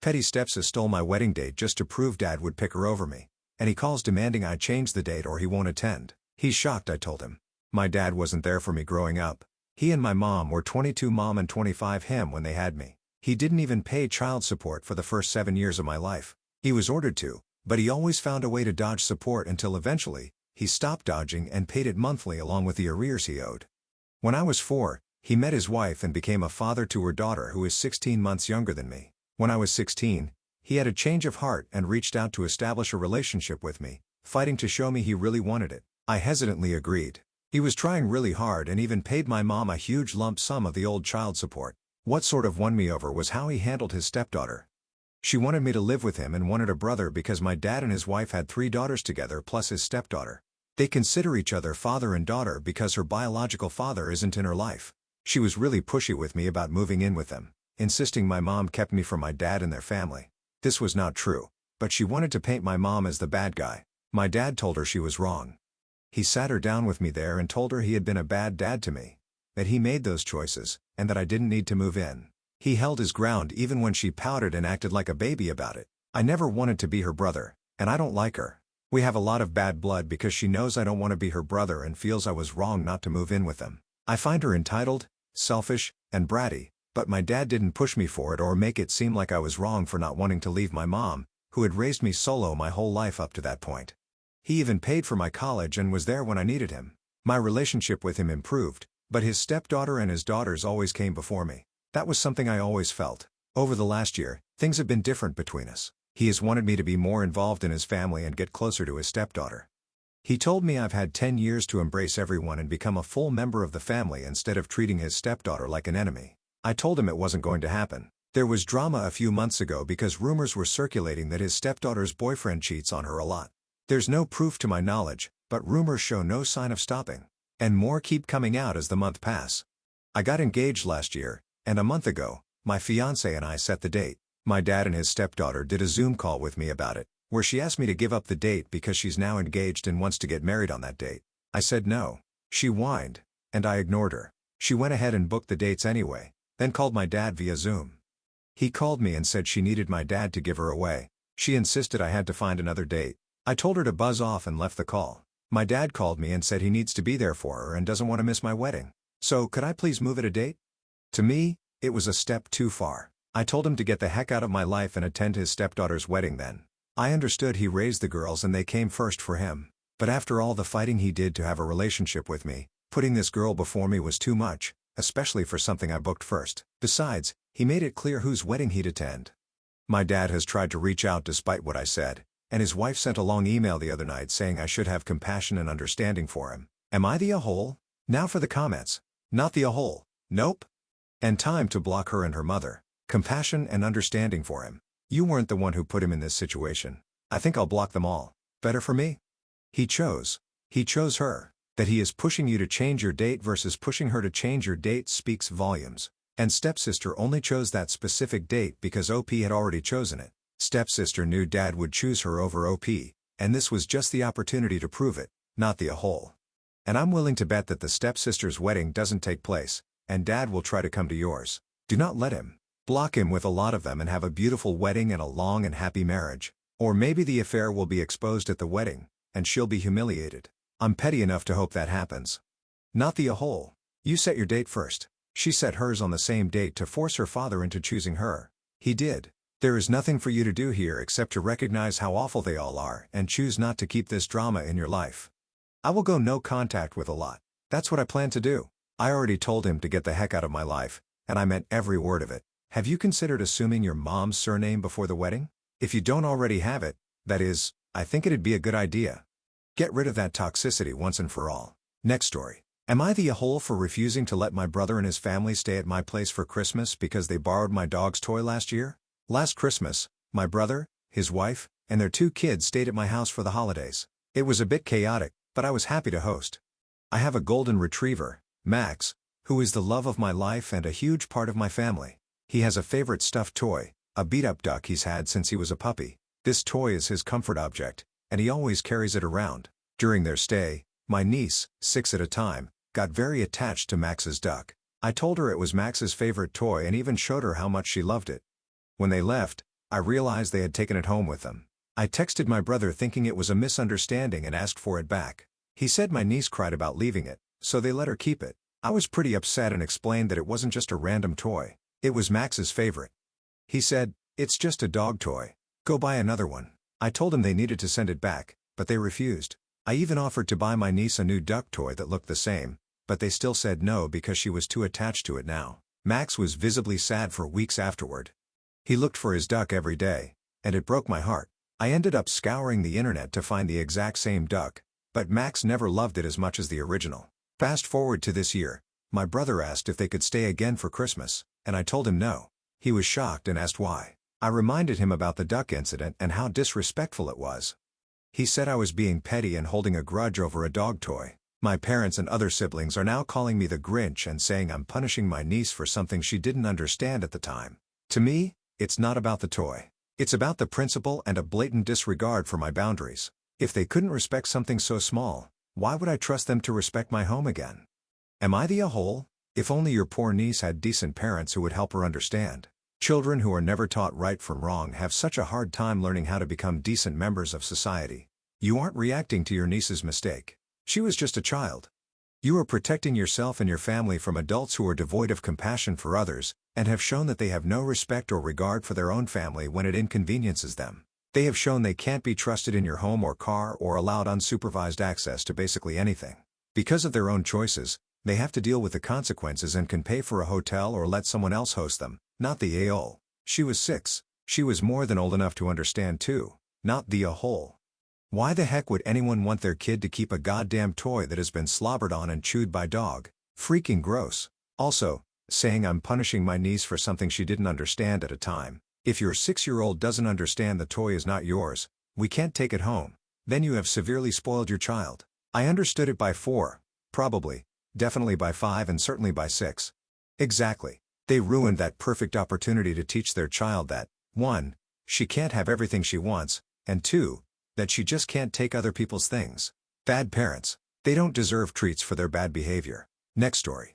Petty Stepsis stole my wedding date just to prove Dad would pick her over me, and he calls demanding I change the date or he won't attend. He's shocked, I told him. My dad wasn't there for me growing up. He and my mom were 22 mom and 25 him when they had me. He didn't even pay child support for the first 7 years of my life. He was ordered to, but he always found a way to dodge support until eventually, he stopped dodging and paid it monthly along with the arrears he owed. When I was 4, he met his wife and became a father to her daughter who is 16 months younger than me. When I was 16, he had a change of heart and reached out to establish a relationship with me, fighting to show me he really wanted it. I hesitantly agreed. He was trying really hard and even paid my mom a huge lump sum of the old child support. What sort of won me over was how he handled his stepdaughter. She wanted me to live with him and wanted a brother because my dad and his wife had 3 daughters together plus his stepdaughter. They consider each other father and daughter because her biological father isn't in her life. She was really pushy with me about moving in with them, insisting my mom kept me from my dad and their family. This was not true, but she wanted to paint my mom as the bad guy. My dad told her she was wrong. He sat her down with me there and told her he had been a bad dad to me, that he made those choices, and that I didn't need to move in. He held his ground even when she pouted and acted like a baby about it. I never wanted to be her brother, and I don't like her. We have a lot of bad blood because she knows I don't want to be her brother and feels I was wrong not to move in with them. I find her entitled, selfish, and bratty, but my dad didn't push me for it or make it seem like I was wrong for not wanting to leave my mom, who had raised me solo my whole life up to that point. He even paid for my college and was there when I needed him. My relationship with him improved, but his stepdaughter and his daughters always came before me. That was something I always felt. Over the last year, things have been different between us. He has wanted me to be more involved in his family and get closer to his stepdaughter. He told me I've had 10 years to embrace everyone and become a full member of the family instead of treating his stepdaughter like an enemy. I told him it wasn't going to happen. There was drama a few months ago because rumors were circulating that his stepdaughter's boyfriend cheats on her a lot. There's no proof to my knowledge, but rumors show no sign of stopping. And more keep coming out as the months pass. I got engaged last year, and a month ago, my fiancé and I set the date. My dad and his stepdaughter did a Zoom call with me about it, where she asked me to give up the date because she's now engaged and wants to get married on that date. I said no. She whined, and I ignored her. She went ahead and booked the dates anyway, then called my dad via Zoom. He called me and said she needed my dad to give her away. She insisted I had to find another date. I told her to buzz off and left the call. My dad called me and said he needs to be there for her and doesn't want to miss my wedding. So could I please move it a date? To me, it was a step too far. I told him to get the heck out of my life and attend his stepdaughter's wedding then. I understood he raised the girls and they came first for him. But after all the fighting he did to have a relationship with me, putting this girl before me was too much, especially for something I booked first. Besides, he made it clear whose wedding he'd attend. My dad has tried to reach out despite what I said, and his wife sent a long email the other night saying I should have compassion and understanding for him. Am I the a-hole? Now for the comments. Not the a-hole. Nope. And time to block her and her mother. Compassion and understanding for him. You weren't the one who put him in this situation. I think I'll block them all. Better for me? He chose her. That he is pushing you to change your date versus pushing her to change your date speaks volumes. And stepsister only chose that specific date because OP had already chosen it. Stepsister knew Dad would choose her over OP, and this was just the opportunity to prove it, not the a-hole. And I'm willing to bet that the stepsister's wedding doesn't take place, and Dad will try to come to yours. Do not let him. Block him with a lot of them and have a beautiful wedding and a long and happy marriage. Or maybe the affair will be exposed at the wedding, and she'll be humiliated. I'm petty enough to hope that happens. Not the a-hole. You set your date first. She set hers on the same date to force her father into choosing her. He did. There is nothing for you to do here except to recognize how awful they all are and choose not to keep this drama in your life. I will go no contact with a lot. That's what I plan to do. I already told him to get the heck out of my life, and I meant every word of it. Have you considered assuming your mom's surname before the wedding? If you don't already have it, that is, I think it'd be a good idea. Get rid of that toxicity once and for all. Next story. Am I the a-hole for refusing to let my brother and his family stay at my place for Christmas because they borrowed my dog's toy last year? Last Christmas, my brother, his wife, and their 2 kids stayed at my house for the holidays. It was a bit chaotic, but I was happy to host. I have a golden retriever, Max, who is the love of my life and a huge part of my family. He has a favorite stuffed toy, a beat-up duck he's had since he was a puppy. This toy is his comfort object, and he always carries it around. During their stay, my niece, 6 at a time, got very attached to Max's duck. I told her it was Max's favorite toy and even showed her how much she loved it. When they left, I realized they had taken it home with them. I texted my brother thinking it was a misunderstanding and asked for it back. He said my niece cried about leaving it, so they let her keep it. I was pretty upset and explained that it wasn't just a random toy. It was Max's favorite. He said, "It's just a dog toy. Go buy another one." I told him they needed to send it back, but they refused. I even offered to buy my niece a new duck toy that looked the same, but they still said no because she was too attached to it now. Max was visibly sad for weeks afterward. He looked for his duck every day, and it broke my heart. I ended up scouring the internet to find the exact same duck, but Max never loved it as much as the original. Fast forward to this year, my brother asked if they could stay again for Christmas, and I told him no. He was shocked and asked why. I reminded him about the duck incident and how disrespectful it was. He said I was being petty and holding a grudge over a dog toy. My parents and other siblings are now calling me the Grinch and saying I'm punishing my niece for something she didn't understand at the time. To me, it's not about the toy. It's about the principle and a blatant disregard for my boundaries. If they couldn't respect something so small, why would I trust them to respect my home again? Am I the a-hole? If only your poor niece had decent parents who would help her understand. Children who are never taught right from wrong have such a hard time learning how to become decent members of society. You aren't reacting to your niece's mistake. She was just a child. You are protecting yourself and your family from adults who are devoid of compassion for others, and have shown that they have no respect or regard for their own family when it inconveniences them. They have shown they can't be trusted in your home or car or allowed unsupervised access to basically anything. Because of their own choices, they have to deal with the consequences and can pay for a hotel or let someone else host them, not the a-hole. She was 6. She was more than old enough to understand too, not the a-hole. Why the heck would anyone want their kid to keep a goddamn toy that has been slobbered on and chewed by dog? Freaking gross. Also, saying I'm punishing my niece for something she didn't understand at a time. If your 6-year-old doesn't understand the toy is not yours, we can't take it home, then you have severely spoiled your child. I understood it by 4, probably, definitely by 5 and certainly by 6. Exactly. They ruined that perfect opportunity to teach their child that, 1, she can't have everything she wants, and 2, that she just can't take other people's things. Bad parents. They don't deserve treats for their bad behavior. Next story.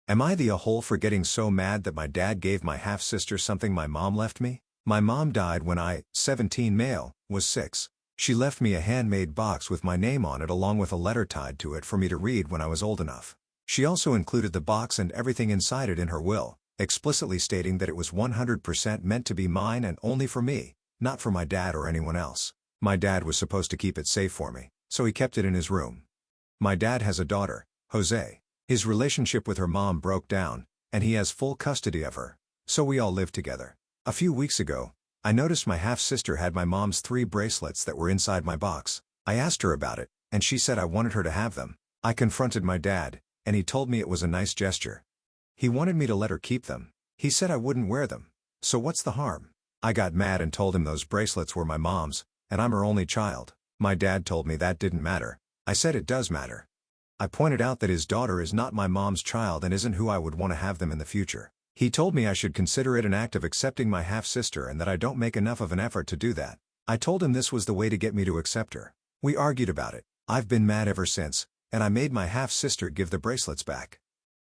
Am I the a-hole for getting so mad that my dad gave my half-sister something my mom left me? My mom died when I, 17 male, was 6. She left me a handmade box with my name on it along with a letter tied to it for me to read when I was old enough. She also included the box and everything inside it in her will, explicitly stating that it was 100% meant to be mine and only for me, not for my dad or anyone else. My dad was supposed to keep it safe for me, so he kept it in his room. My dad has a daughter, Jose. His relationship with her mom broke down, and he has full custody of her, so we all live together. A few weeks ago, I noticed my half-sister had my mom's 3 bracelets that were inside my box. I asked her about it, and she said I wanted her to have them. I confronted my dad, and he told me it was a nice gesture. He wanted me to let her keep them. He said I wouldn't wear them. So what's the harm? I got mad and told him those bracelets were my mom's, and I'm her only child. My dad told me that didn't matter. I said it does matter. I pointed out that his daughter is not my mom's child and isn't who I would want to have them in the future. He told me I should consider it an act of accepting my half-sister and that I don't make enough of an effort to do that. I told him this was the way to get me to accept her. We argued about it. I've been mad ever since, and I made my half-sister give the bracelets back.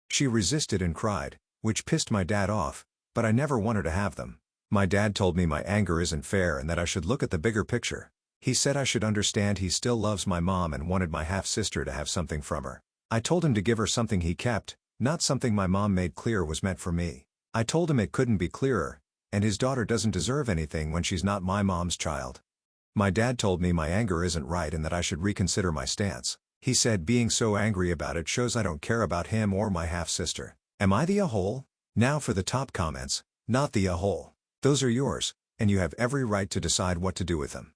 She resisted and cried, which pissed my dad off, but I never want her to have them. My dad told me my anger isn't fair and that I should look at the bigger picture. He said I should understand he still loves my mom and wanted my half-sister to have something from her. I told him to give her something he kept, not something my mom made clear was meant for me. I told him it couldn't be clearer, and his daughter doesn't deserve anything when she's not my mom's child. My dad told me my anger isn't right and that I should reconsider my stance. He said being so angry about it shows I don't care about him or my half-sister. Am I the a-hole? Now for the top comments, not the a-hole. Those are yours, and you have every right to decide what to do with them.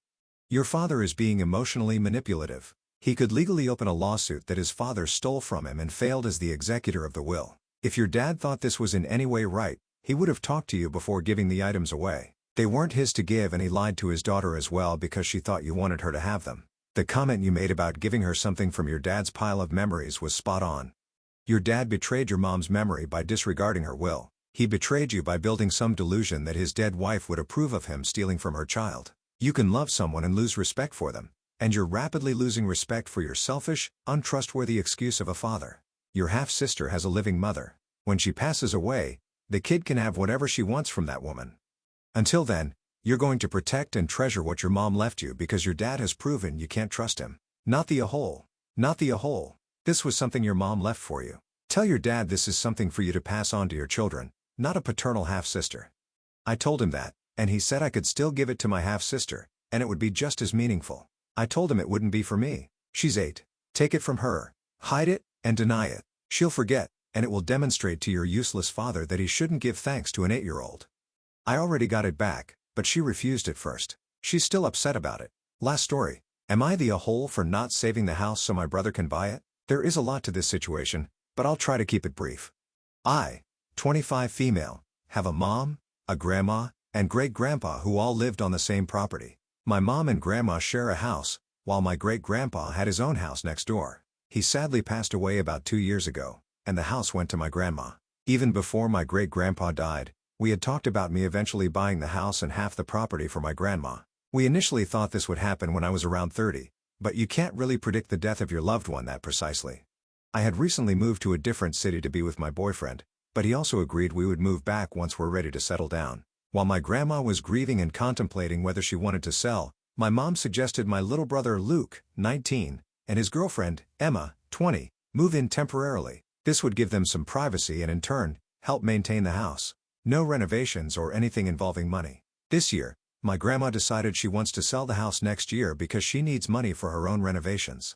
Your father is being emotionally manipulative. He could legally open a lawsuit that his father stole from him and failed as the executor of the will. If your dad thought this was in any way right, he would have talked to you before giving the items away. They weren't his to give and he lied to his daughter as well because she thought you wanted her to have them. The comment you made about giving her something from your dad's pile of memories was spot on. Your dad betrayed your mom's memory by disregarding her will. He betrayed you by building some delusion that his dead wife would approve of him stealing from her child. You can love someone and lose respect for them, and you're rapidly losing respect for your selfish, untrustworthy excuse of a father. Your half-sister has a living mother. When she passes away, the kid can have whatever she wants from that woman. Until then, You're going to protect and treasure what your mom left you because your dad has proven you can't trust him. Not the a-hole. Not the a-hole. This was something your mom left for you. Tell your dad this is something for you to pass on to your children, not a paternal half-sister. I told him that, and he said I could still give it to my half-sister, and it would be just as meaningful. I told him it wouldn't be for me. She's 8. Take it from her. Hide it, and deny it. She'll forget, and it will demonstrate to your useless father that he shouldn't give thanks to an 8-year-old. I already got it back, but she refused at first. She's still upset about it. Last story. Am I the a-hole for not saving the house so my brother can buy it? There is a lot to this situation, but I'll try to keep it brief. I, 25 female, have a mom, a grandma, and great-grandpa who all lived on the same property. My mom and grandma share a house, while my great-grandpa had his own house next door. He sadly passed away about 2 years ago, and the house went to my grandma. Even before my great-grandpa died, we had talked about me eventually buying the house and half the property for my grandma. We initially thought this would happen when I was around 30, but you can't really predict the death of your loved one that precisely. I had recently moved to a different city to be with my boyfriend, but he also agreed we would move back once we're ready to settle down. While my grandma was grieving and contemplating whether she wanted to sell, my mom suggested my little brother Luke, 19, and his girlfriend, Emma, 20, move in temporarily. This would give them some privacy and in turn, help maintain the house. No renovations or anything involving money. This year, my grandma decided she wants to sell the house next year because she needs money for her own renovations.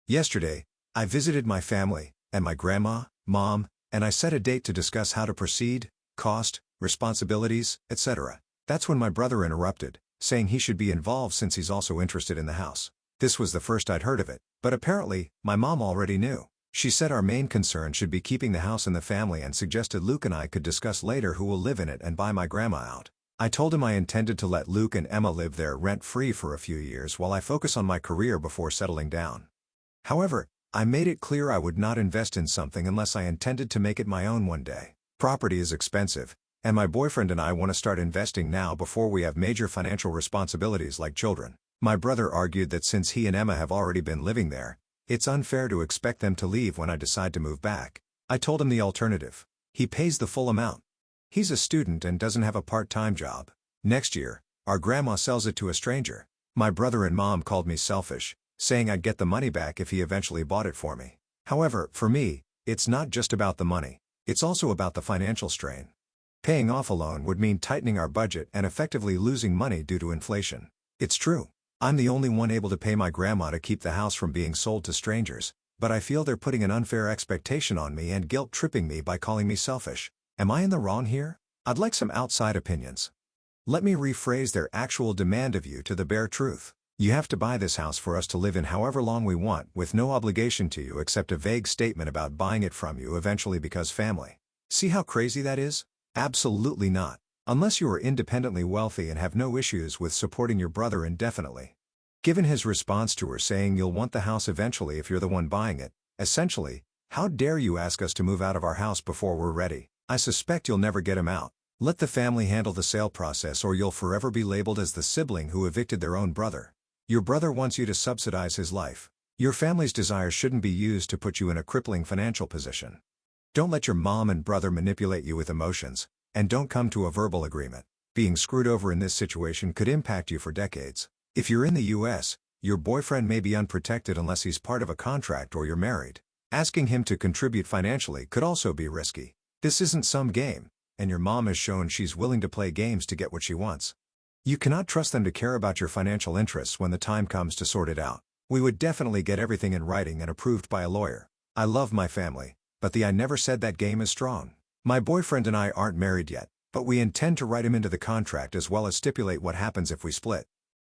Yesterday, I visited my family, and my grandma, mom, and I set a date to discuss how to proceed, cost, responsibilities, etc. That's when my brother interrupted, saying he should be involved since he's also interested in the house. This was the first I'd heard of it, but apparently, my mom already knew. She said our main concern should be keeping the house in the family and suggested Luke and I could discuss later who will live in it and buy my grandma out. I told him I intended to let Luke and Emma live there rent-free for a few years while I focus on my career before settling down. However, I made it clear I would not invest in something unless I intended to make it my own one day. Property is expensive, and my boyfriend and I want to start investing now before we have major financial responsibilities like children. My brother argued that since he and Emma have already been living there, it's unfair to expect them to leave when I decide to move back. I told him the alternative. He pays the full amount. He's a student and doesn't have a part-time job. Next year, our grandma sells it to a stranger. My brother and mom called me selfish, saying I'd get the money back if he eventually bought it for me. However, for me, it's not just about the money. It's also about the financial strain. Paying off a loan would mean tightening our budget and effectively losing money due to inflation. It's true. I'm the only one able to pay my grandma to keep the house from being sold to strangers, but I feel they're putting an unfair expectation on me and guilt-tripping me by calling me selfish. Am I in the wrong here? I'd like some outside opinions. Let me rephrase their actual demand of you to the bare truth. You have to buy this house for us to live in however long we want with no obligation to you except a vague statement about buying it from you eventually because family. See how crazy that is? Absolutely not. Unless you are independently wealthy and have no issues with supporting your brother indefinitely. Given his response to her saying you'll want the house eventually if you're the one buying it, essentially, how dare you ask us to move out of our house before we're ready? I suspect you'll never get him out. Let the family handle the sale process or you'll forever be labeled as the sibling who evicted their own brother. Your brother wants you to subsidize his life. Your family's desires shouldn't be used to put you in a crippling financial position. Don't let your mom and brother manipulate you with emotions, and don't come to a verbal agreement. Being screwed over in this situation could impact you for decades. If you're in the US, your boyfriend may be unprotected unless he's part of a contract or you're married. Asking him to contribute financially could also be risky. This isn't some game, and your mom has shown she's willing to play games to get what she wants. You cannot trust them to care about your financial interests when the time comes to sort it out. We would definitely get everything in writing and approved by a lawyer. I love my family, but the I never said that game is strong. My boyfriend and I aren't married yet, but we intend to write him into the contract as well as stipulate what happens if we split.